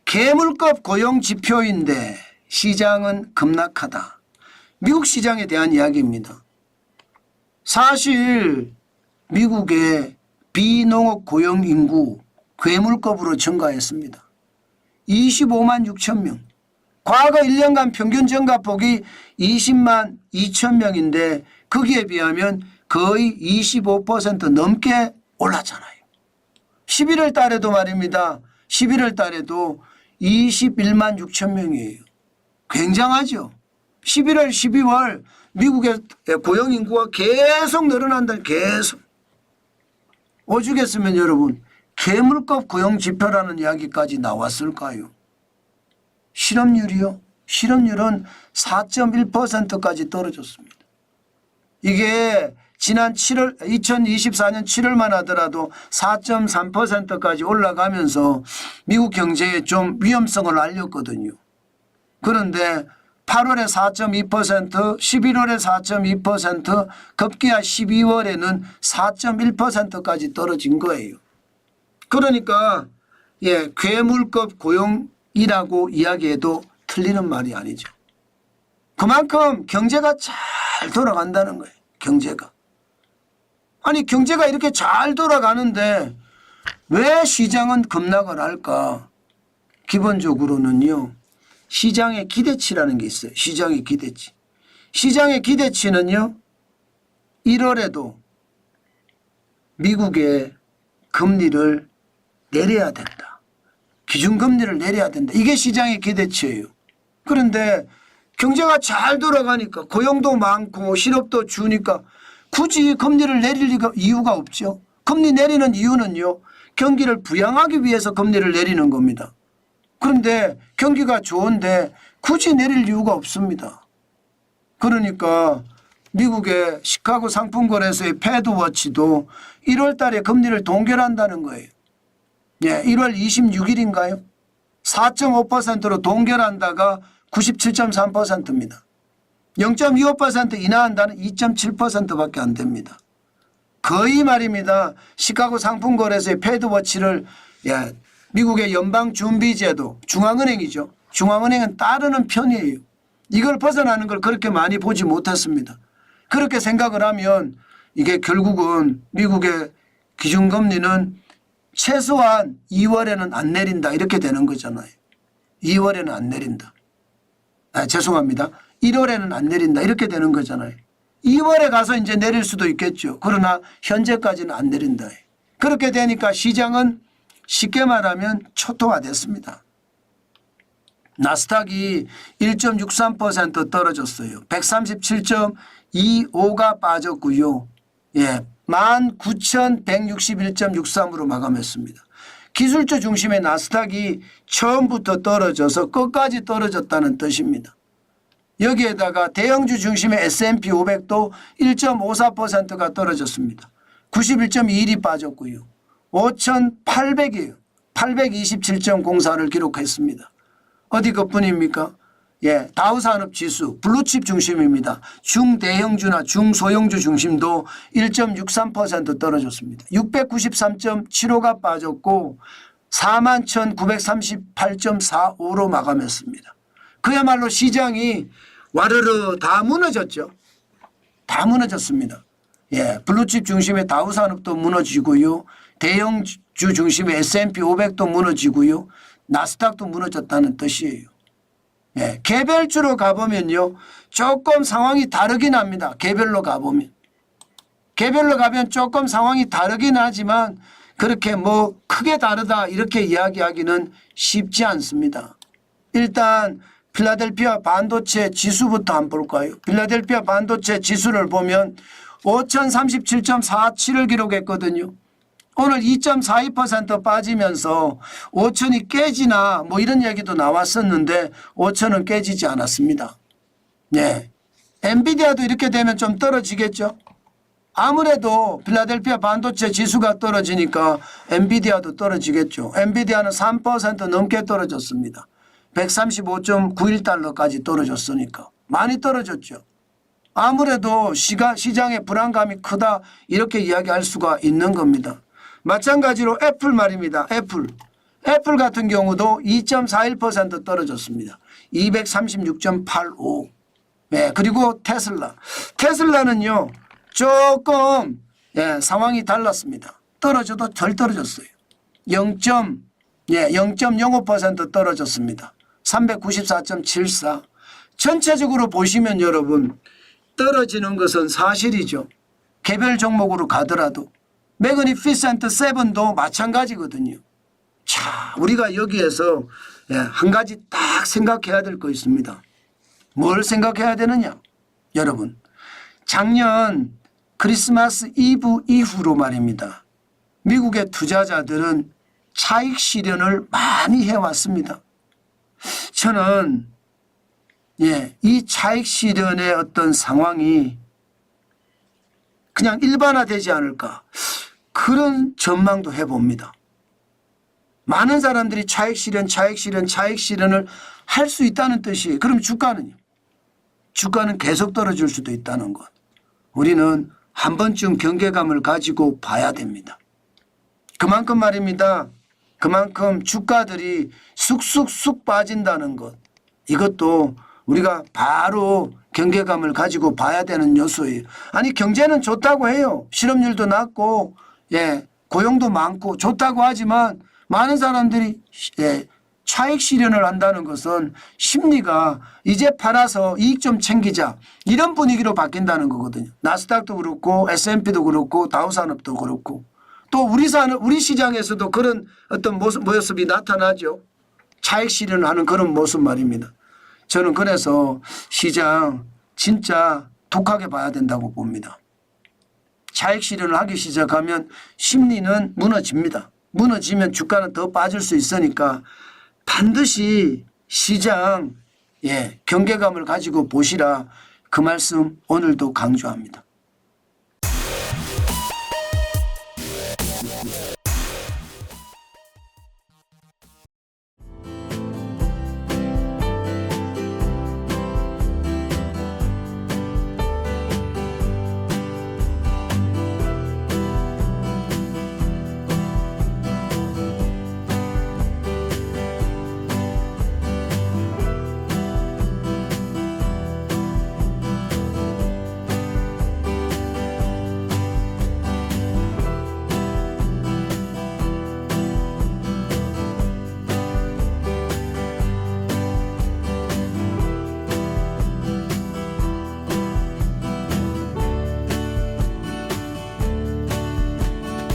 괴물급 고용 지표인데 시장은 급락하다. 미국 시장에 대한 이야기입니다. 사실 미국의 비농업 고용 인구 괴물급으로 증가했습니다. 25만 6천 명. 과거 1년간 평균 증가폭이 20만 2천 명인데 거기에 비하면 거의 25% 넘게 올랐잖아요. 11월 달에도 말입니다. 11월 달에도 21만 6천 명이에요. 굉장하죠. 11월, 12월 미국의 고용인구가 계속 늘어난다. 계속. 오죽했으면 여러분 괴물급 고용지표라는 이야기까지 나왔을까요? 실업률이요? 실업률은 4.1%까지 떨어졌습니다. 이게 지난 2024년 7월만 하더라도 4.3%까지 올라가면서 미국 경제에 좀 위험성을 알렸거든요. 그런데 8월에 4.2%, 11월에 4.2%, 급기야 12월에는 4.1%까지 떨어진 거예요. 그러니까 괴물급 고용이라고 이야기해도 틀리는 말이 아니죠. 그만큼 경제가 잘 돌아간다는 거예요. 경제가. 아니 경제가 이렇게 잘 돌아가는데 왜 시장은 급락을 할까? 기본적으로는요. 시장의 기대치라는 게 있어요. 시장의 기대치. 시장의 기대치는요. 1월에도 미국의 금리를 내려야 된다. 기준금리를 내려야 된다. 이게 시장의 기대치예요. 그런데 경제가 잘 돌아가니까 고용도 많고 실업도 주니까 굳이 금리를 내릴 이유가 없죠. 금리 내리는 이유는요. 경기를 부양하기 위해서 금리를 내리는 겁니다. 그런데 경기가 좋은데 굳이 내릴 이유가 없습니다. 그러니까 미국의 시카고 상품거래소의 패드워치도 1월 달에 금리를 동결한다는 거예요. 1월 26일인가요? 4.5%로 동결한다가 97.3%입니다. 0.25% 인하한다는 2.7%밖에 안 됩니다. 거의 말입니다. 시카고 상품거래소의 패드워치를 미국의 연방준비제도 중앙은행이죠. 중앙은행은 따르는 편이에요. 이걸 벗어나는 걸 그렇게 많이 보지 못했습니다. 그렇게 생각을 하면 이게 결국은 미국의 기준금리는 최소한 2월에는 안 내린다 이렇게 되는 거잖아요. 2월에는 안 내린다. 죄송합니다. 1월에는 안 내린다 이렇게 되는 거잖아요. 2월에 가서 이제 내릴 수도 있겠죠. 그러나 현재까지는 안 내린다. 그렇게 되니까 시장은 쉽게 말하면 초토화됐습니다. 나스닥이 1.63% 떨어졌어요. 137.25가 빠졌고요. 19,161.63으로 마감했습니다. 기술주 중심의 나스닥이 처음부터 떨어져서 끝까지 떨어졌다는 뜻입니다. 여기에다가 대형주 중심의 S&P 500도 1.54%가 떨어졌습니다. 91.21이 빠졌고요. 5,800이에요. 827.04를 기록했습니다. 어디 것뿐입니까? 다우산업지수 블루칩 중심입니다. 중대형주나 중소형주 중심도 1.63% 떨어졌습니다. 693.75가 빠졌고 41,938.45로 마감했습니다. 그야말로 시장이 와르르 다 무너졌죠. 다 무너졌습니다. 블루칩 중심의 다우산업도 무너지고요. 대형주 중심의 S&P 500도 무너지고요. 나스닥도 무너졌다는 뜻이에요. 개별주로 가보면요. 조금 상황이 다르긴 합니다. 개별로 가보면. 개별로 가면 조금 상황이 다르긴 하지만 그렇게 크게 다르다 이렇게 이야기하기는 쉽지 않습니다. 일단 필라델피아 반도체 지수부터 한번 볼까요? 필라델피아 반도체 지수를 보면 5,037.47을 기록했거든요. 오늘 2.42% 빠지면서 5천이 깨지나 이런 얘기도 나왔었는데 5천은 깨지지 않았습니다. 엔비디아도 이렇게 되면 좀 떨어지겠죠. 아무래도 필라델피아 반도체 지수가 떨어지니까 엔비디아도 떨어지겠죠. 엔비디아는 3% 넘게 떨어졌습니다. 135.91달러까지 떨어졌으니까 많이 떨어졌죠. 아무래도 시장의 불안감이 크다 이렇게 이야기할 수가 있는 겁니다. 마찬가지로 애플 말입니다. 애플 같은 경우도 2.41% 떨어졌습니다. 236.85. 예, 그리고 테슬라는요 조금 상황이 달랐습니다. 떨어져도 덜 떨어졌어요. 0.05% 떨어졌습니다. 394.74. 전체적으로 보시면 여러분 떨어지는 것은 사실이죠. 개별 종목으로 가더라도 매그니피센트 7도 마찬가지거든요. 자, 우리가 여기에서 한 가지 딱 생각해야 될 거 있습니다. 뭘 생각해야 되느냐? 여러분, 작년 크리스마스 이브 이후로 말입니다. 미국의 투자자들은 차익 실현을 많이 해왔습니다. 저는 이 차익 실현의 어떤 상황이 그냥 일반화되지 않을까 그런 전망도 해봅니다. 많은 사람들이 차익 실현을 할 수 있다는 뜻이에요. 그럼 주가는요? 주가는 계속 떨어질 수도 있다는 것. 우리는 한 번쯤 경계감을 가지고 봐야 됩니다. 그만큼 말입니다. 그만큼 주가들이 쑥쑥쑥 빠진다는 것. 이것도 우리가 바로 경계감을 가지고 봐야 되는 요소예요. 아니 경제는 좋다고 해요. 실업률도 낮고 고용도 많고 좋다고 하지만 많은 사람들이 차익 실현을 한다는 것은 심리가 이제 팔아서 이익 좀 챙기자 이런 분위기로 바뀐다는 거거든요. 나스닥도 그렇고 S&P도 그렇고 다우산업도 그렇고 또 우리 시장에서도 그런 어떤 모습이 나타나죠. 차익 실현을 하는 그런 모습 말입니다. 저는 그래서 시장 진짜 독하게 봐야 된다고 봅니다. 차익 실현을 하기 시작하면 심리는 무너집니다. 무너지면 주가는 더 빠질 수 있으니까 반드시 시장 경계감을 가지고 보시라 그 말씀 오늘도 강조합니다.